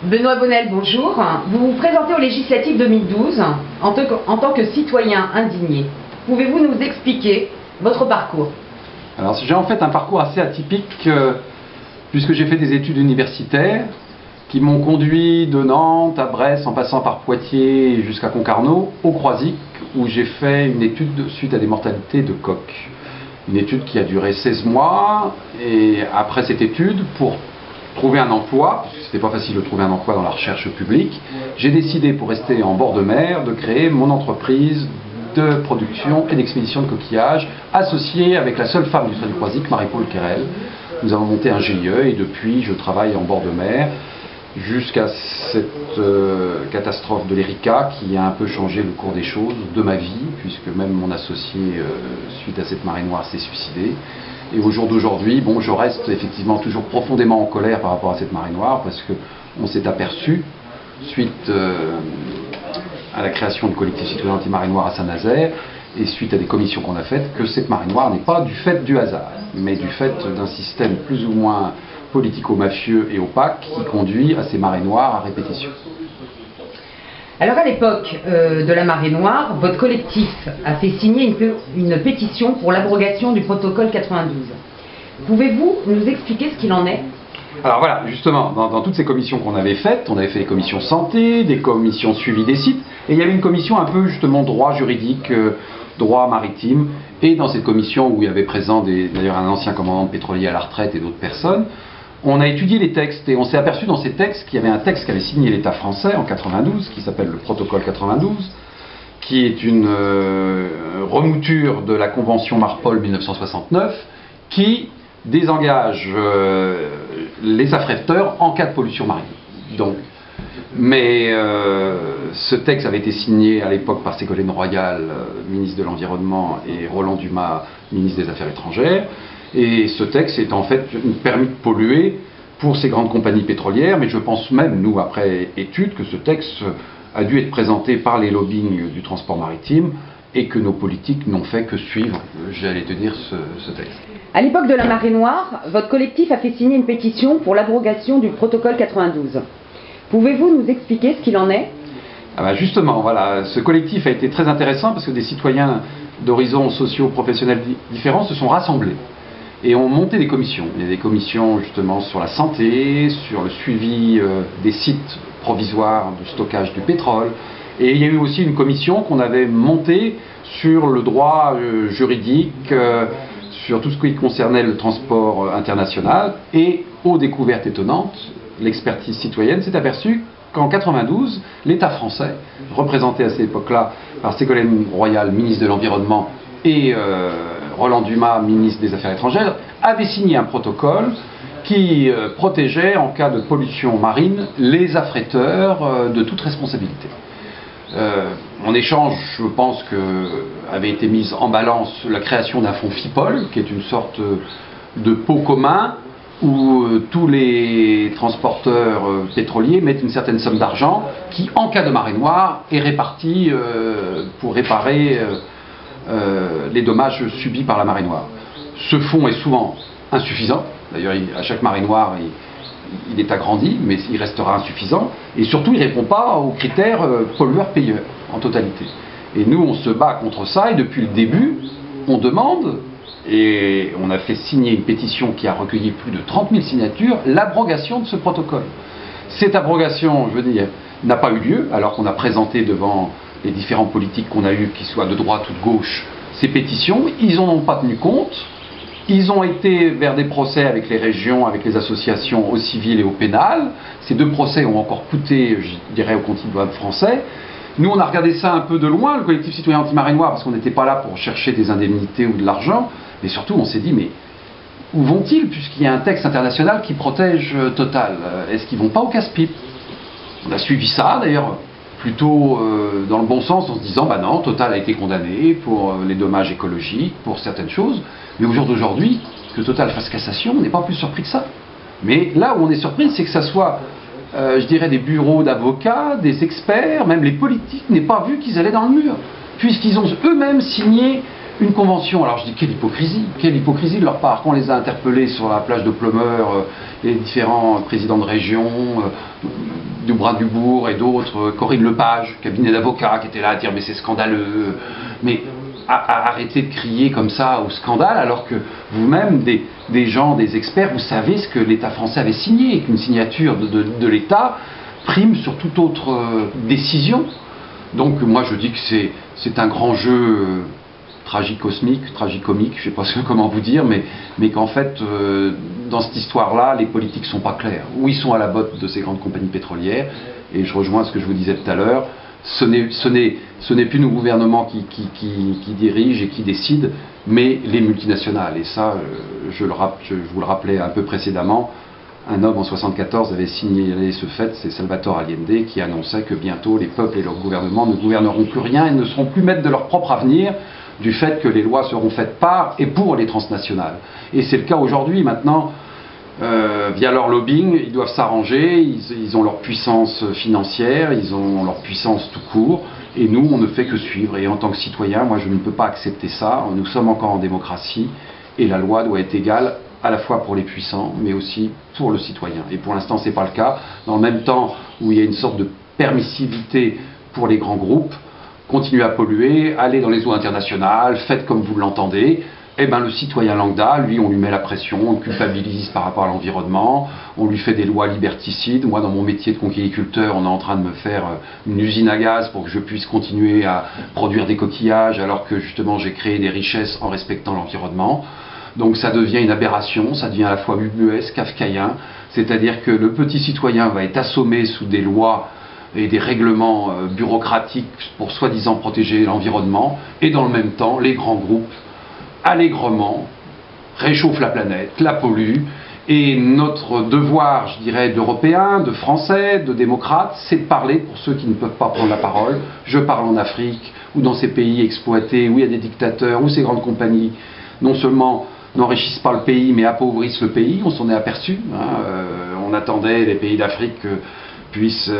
Benoît Bonnel, bonjour. Vous vous présentez aux législatives 2012 en tant que citoyen indigné. Pouvez-vous nous expliquer votre parcours? Alors j'ai en fait un parcours assez atypique puisque j'ai fait des études universitaires qui m'ont conduit de Nantes à Brest en passant par Poitiers jusqu'à Concarneau au Croisic où j'ai fait une étude suite à des mortalités de coqs. Une étude qui a duré 16 mois et après cette étude, pour trouver un emploi, parce que c'était pas facile de trouver un emploi dans la recherche publique, j'ai décidé, pour rester en bord de mer, de créer mon entreprise de production et d'expédition de coquillages, associée avec la seule femme du Trait du Croisic, Marie-Paul Querelle. Nous avons monté un GIE et depuis je travaille en bord de mer jusqu'à cette catastrophe de l'Erika qui a un peu changé le cours des choses de ma vie, puisque même mon associé, suite à cette marée noire, s'est suicidé. Et au jour d'aujourd'hui, bon, je reste effectivement toujours profondément en colère par rapport à cette marée noire, parce qu'on s'est aperçu, suite à la création du collectif citoyen anti-marée noire à Saint-Nazaire, et suite à des commissions qu'on a faites, que cette marée noire n'est pas du fait du hasard, mais du fait d'un système plus ou moins politico-mafieux et opaque qui conduit à ces marées noires à répétition. Alors à l'époque de la marée noire, votre collectif a fait signer une pétition pour l'abrogation du protocole 92. Pouvez-vous nous expliquer ce qu'il en est? Alors voilà, justement, dans toutes ces commissions qu'on avait faites, on avait fait des commissions santé, des commissions suivi des sites, et il y avait une commission un peu justement droit juridique, droit maritime, et dans cette commission où il y avait présent d'ailleurs un ancien commandant de pétrolier à la retraite et d'autres personnes, on a étudié les textes et on s'est aperçu dans ces textes qu'il y avait un texte qu'avait signé l'État français en 92, qui s'appelle le protocole 92, qui est une remouture de la convention Marpol 1969, qui désengage les affréteurs en cas de pollution marine. Donc, mais ce texte avait été signé à l'époque par Ségolène Royal, ministre de l'Environnement, et Roland Dumas, ministre des Affaires étrangères. Et ce texte est en fait un permis de polluer pour ces grandes compagnies pétrolières, mais je pense même, nous, après étude, que ce texte a dû être présenté par les lobbying du transport maritime et que nos politiques n'ont fait que suivre, j'allais te dire, ce texte. À l'époque de la marée noire, votre collectif a fait signer une pétition pour l'abrogation du protocole 92. Pouvez-vous nous expliquer ce qu'il en est? Ah ben justement, voilà, ce collectif a été très intéressant parce que des citoyens d'horizons sociaux, professionnels différents se sont rassemblés et ont monté des commissions. Il y a des commissions justement sur la santé, sur le suivi des sites provisoires de stockage du pétrole, et il y a eu aussi une commission qu'on avait montée sur le droit juridique, sur tout ce qui concernait le transport international, et aux découvertes étonnantes, l'expertise citoyenne s'est aperçue qu'en 92, l'État français, représenté à cette époque-là par Ségolène Royal, ministre de l'Environnement, et Roland Dumas, ministre des Affaires étrangères, avait signé un protocole qui protégeait, en cas de pollution marine, les affréteurs de toute responsabilité. En échange, je pense qu'avait été mise en balance la création d'un fonds FIPOL, qui est une sorte de pot commun où tous les transporteurs pétroliers mettent une certaine somme d'argent qui, en cas de marée noire, est répartie pour réparer les dommages subis par la marée noire. Ce fonds est souvent insuffisant, d'ailleurs à chaque marée noire il est agrandi, mais il restera insuffisant, et surtout il ne répond pas aux critères pollueur-payeur en totalité. Et nous on se bat contre ça, et depuis le début on demande, et on a fait signer une pétition qui a recueilli plus de 30 000 signatures, l'abrogation de ce protocole. Cette abrogation, je veux dire, n'a pas eu lieu, alors qu'on a présenté devant les différents politiques qu'on a eus, qu'ils soient de droite ou de gauche, ces pétitions, ils n'en ont pas tenu compte. Ils ont été vers des procès avec les régions, avec les associations au civil et au pénal. Ces deux procès ont encore coûté, je dirais, au contribuable français. Nous, on a regardé ça un peu de loin, le collectif citoyen anti-marée noire, parce qu'on n'était pas là pour chercher des indemnités ou de l'argent. Mais surtout, on s'est dit, mais où vont-ils, puisqu'il y a un texte international qui protège Total? Est-ce qu'ils ne vont pas au casse-pipe? On a suivi ça, d'ailleurs, plutôt dans le bon sens, en se disant, bah non, Total a été condamné pour les dommages écologiques, pour certaines choses, mais au jour d'aujourd'hui, que Total fasse cassation, on n'est pas plus surpris que ça. Mais là où on est surpris, c'est que ça soit, je dirais, des bureaux d'avocats, des experts, même les politiques, n'aient pas vu qu'ils allaient dans le mur, puisqu'ils ont eux-mêmes signé Une convention, alors je dis quelle hypocrisie de leur part. Quand on les a interpellés sur la plage de Pleumeur, les différents présidents de région, du Bras-du-Bourg et d'autres, Corinne Lepage, cabinet d'avocats, qui était là à dire mais c'est scandaleux, mais arrêtez de crier comme ça au scandale, alors que vous-même, des gens, des experts, vous savez ce que l'État français avait signé, et qu'une signature de l'État prime sur toute autre décision. Donc moi je dis que c'est un grand jeu tragicosmique, tragicomique, je ne sais pas comment vous dire, mais qu'en fait, dans cette histoire-là, les politiques ne sont pas clairs. Ou ils sont à la botte de ces grandes compagnies pétrolières, et je rejoins ce que je vous disais tout à l'heure, ce n'est plus nos gouvernements qui dirigent et qui décident, mais les multinationales. Et ça, je vous le rappelais un peu précédemment, un homme en 1974 avait signalé ce fait, c'est Salvatore Allende, qui annonçait que bientôt les peuples et leurs gouvernements ne gouverneront plus rien et ne seront plus maîtres de leur propre avenir, du fait que les lois seront faites par et pour les transnationales. Et c'est le cas aujourd'hui. Maintenant, via leur lobbying, ils doivent s'arranger, ils ont leur puissance financière, ils ont leur puissance tout court, et nous, on ne fait que suivre. Et en tant que citoyen, moi, je ne peux pas accepter ça. Nous sommes encore en démocratie, et la loi doit être égale à la fois pour les puissants, mais aussi pour le citoyen. Et pour l'instant, ce n'est pas le cas. Dans le même temps où il y a une sorte de permissivité pour les grands groupes, continuez à polluer, allez dans les eaux internationales, faites comme vous l'entendez, eh ben, le citoyen lambda, lui, on lui met la pression, on le culpabilise par rapport à l'environnement, on lui fait des lois liberticides. Moi, dans mon métier de conquiliculteur, on est en train de me faire une usine à gaz pour que je puisse continuer à produire des coquillages, alors que justement j'ai créé des richesses en respectant l'environnement. Donc ça devient une aberration, ça devient à la fois ubuesque, kafkaïen, c'est-à-dire que le petit citoyen va être assommé sous des lois et des règlements bureaucratiques pour soi-disant protéger l'environnement, et dans le même temps, les grands groupes, allègrement, réchauffent la planète, la polluent, et notre devoir, je dirais, d'Européens, de Français, de démocrates, c'est de parler pour ceux qui ne peuvent pas prendre la parole. Je parle en Afrique, ou dans ces pays exploités, où il y a des dictateurs, où ces grandes compagnies, non seulement n'enrichissent pas le pays, mais appauvrissent le pays, on s'en est aperçu. On attendait les pays d'Afrique puissent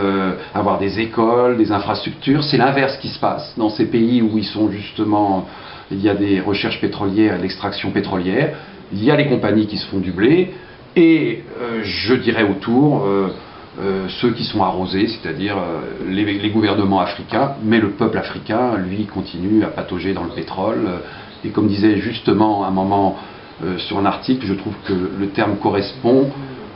avoir des écoles, des infrastructures. C'est l'inverse qui se passe dans ces pays où ils sont justement, il y a des recherches pétrolières, l'extraction pétrolière, il y a les compagnies qui se font du blé, et je dirais autour ceux qui sont arrosés, c'est-à-dire les gouvernements africains, mais le peuple africain, lui, continue à patauger dans le pétrole. Et comme disait justement à un moment sur un article, je trouve que le terme correspond.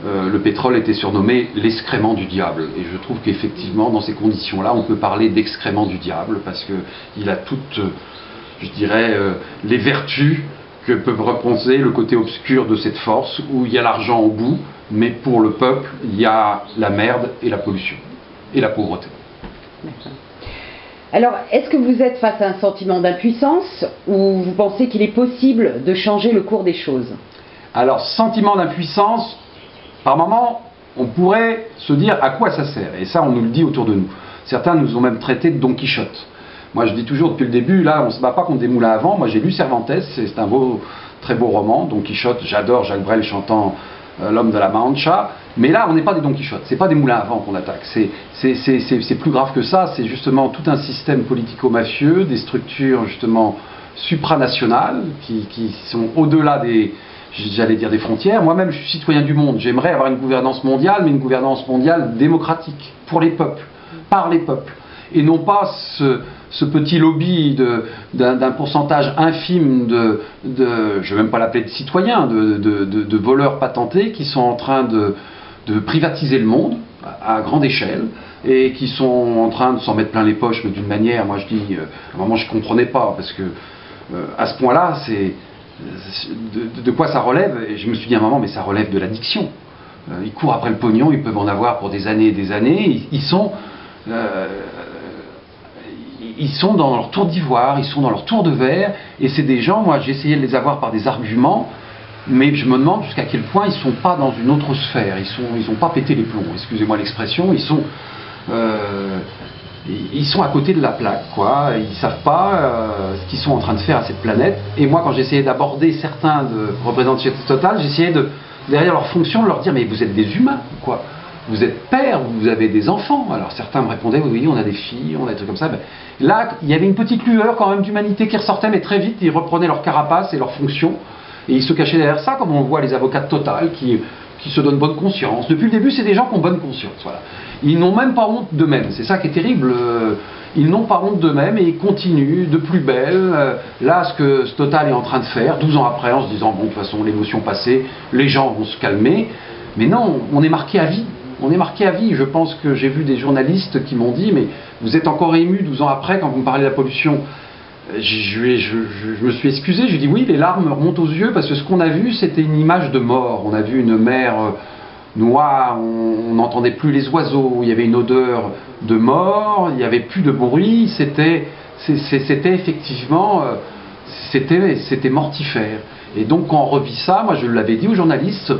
Le pétrole était surnommé l'excrément du diable. Et je trouve qu'effectivement, dans ces conditions-là, on peut parler d'excrément du diable, parce qu'il a toutes, je dirais, les vertus que peut reposer le côté obscur de cette force, où il y a l'argent au bout, mais pour le peuple, il y a la merde et la pollution, et la pauvreté. D'accord. Alors, est-ce que vous êtes face à un sentiment d'impuissance, ou vous pensez qu'il est possible de changer le cours des choses? Alors, sentiment d'impuissance, par moment, on pourrait se dire à quoi ça sert, et ça on nous le dit autour de nous. Certains nous ont même traité de Don Quichotte. Moi je dis toujours depuis le début, là on ne se bat pas contre des moulins à vent. Moi j'ai lu Cervantes, c'est un très beau roman, Don Quichotte, j'adore Jacques Brel chantant L'homme de la Mancha, mais là on n'est pas des Don Quichotte, c'est pas des moulins à vent qu'on attaque, c'est plus grave que ça, c'est justement tout un système politico-mafieux, des structures justement supranationales qui sont au-delà des, j'allais dire, des frontières. Moi-même, je suis citoyen du monde. J'aimerais avoir une gouvernance mondiale, mais une gouvernance mondiale démocratique, pour les peuples, par les peuples. Et non pas ce petit lobby d'un pourcentage infime je ne vais même pas l'appeler de citoyens, de voleurs patentés qui sont en train de privatiser le monde à grande échelle, et qui sont en train de s'en mettre plein les poches, mais d'une manière, moi je dis, à un moment je ne comprenais pas, parce que à ce point-là, c'est de quoi ça relève. Et je me suis dit à un moment, mais ça relève de l'addiction. Ils courent après le pognon, ils peuvent en avoir pour des années et des années. Ils sont dans leur tour d'ivoire, ils sont dans leur tour de verre, et c'est des gens, moi j'ai essayé de les avoir par des arguments, mais je me demande jusqu'à quel point ils ne sont pas dans une autre sphère, ils n'ont pas pété les plombs, excusez-moi l'expression, ils sont à côté de la plaque, quoi. Ils ne savent pas ce qu'ils sont en train de faire à cette planète. Et moi, quand j'essayais d'aborder certains représentants de Total, j'essayais derrière leur fonction, de leur dire, mais vous êtes des humains, quoi. vous êtes père, vous avez des enfants. Alors certains me répondaient, oui, on a des filles, on a des trucs comme ça. Ben, là, il y avait une petite lueur quand même d'humanité qui ressortait, mais très vite, ils reprenaient leur carapace et leur fonction. Et ils se cachaient derrière ça, comme on voit les avocats de Total qui se donnent bonne conscience. Depuis le début, c'est des gens qui ont bonne conscience. Voilà. Ils n'ont même pas honte d'eux-mêmes. C'est ça qui est terrible. Ils n'ont pas honte d'eux-mêmes et ils continuent de plus belle. Là, ce Total est en train de faire, 12 ans après, en se disant, bon, de toute façon, l'émotion passée, les gens vont se calmer. Mais non, on est marqué à vie. On est marqué à vie. Je pense que j'ai vu des journalistes qui m'ont dit, mais vous êtes encore ému 12 ans après quand vous me parlez de la pollution. Je me suis excusé, je lui ai dit oui, les larmes me remontent aux yeux parce que ce qu'on a vu, c'était une image de mort. On a vu une mer noire, on n'entendait plus les oiseaux, il y avait une odeur de mort, il n'y avait plus de bruit, c'était effectivement, c'était mortifère. Et donc quand on revit ça, moi je l'avais dit aux journalistes,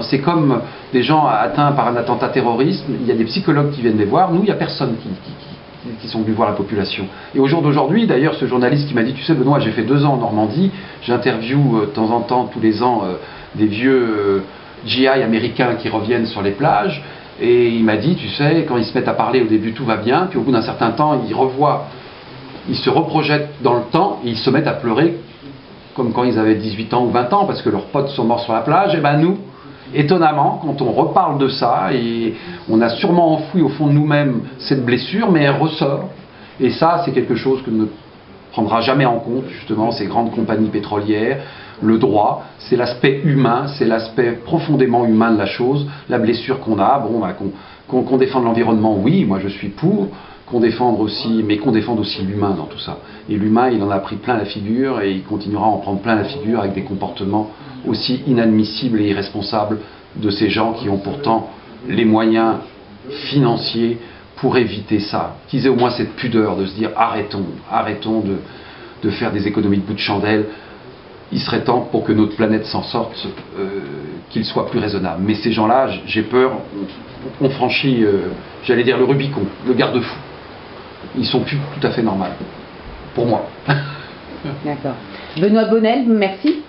c'est comme des gens atteints par un attentat terroriste, il y a des psychologues qui viennent les voir, nous il n'y a personne qui sont venus voir la population. Et au jour d'aujourd'hui, d'ailleurs, ce journaliste qui m'a dit, tu sais Benoît, j'ai fait 2 ans en Normandie, j'interviewe de temps en temps, tous les ans, des vieux GI américains qui reviennent sur les plages, et il m'a dit, tu sais, quand ils se mettent à parler au début tout va bien, puis au bout d'un certain temps, ils se reprojettent dans le temps, et ils se mettent à pleurer, comme quand ils avaient 18 ans ou 20 ans, parce que leurs potes sont morts sur la plage, et ben nous, étonnamment, quand on reparle de ça, et on a sûrement enfoui au fond de nous-mêmes cette blessure, mais elle ressort. Et ça, c'est quelque chose que ne prendra jamais en compte, justement, ces grandes compagnies pétrolières. Le droit, c'est l'aspect humain, c'est l'aspect profondément humain de la chose. La blessure qu'on a, bon, bah, qu'on défende l'environnement, oui, moi je suis pour, qu'on défende aussi l'humain dans tout ça. Et l'humain, il en a pris plein la figure et il continuera à en prendre plein la figure avec des comportements aussi inadmissibles et irresponsables de ces gens qui ont pourtant les moyens financiers pour éviter ça. Qu'ils aient au moins cette pudeur de se dire arrêtons de faire des économies de bout de chandelle. Il serait temps pour que notre planète s'en sorte, qu'il soit plus raisonnable. Mais ces gens-là, j'ai peur, on franchit, j'allais dire le Rubicon, le garde-fou. Ils sont plus tout à fait normaux, pour moi. D'accord. Benoît Bonnel, merci.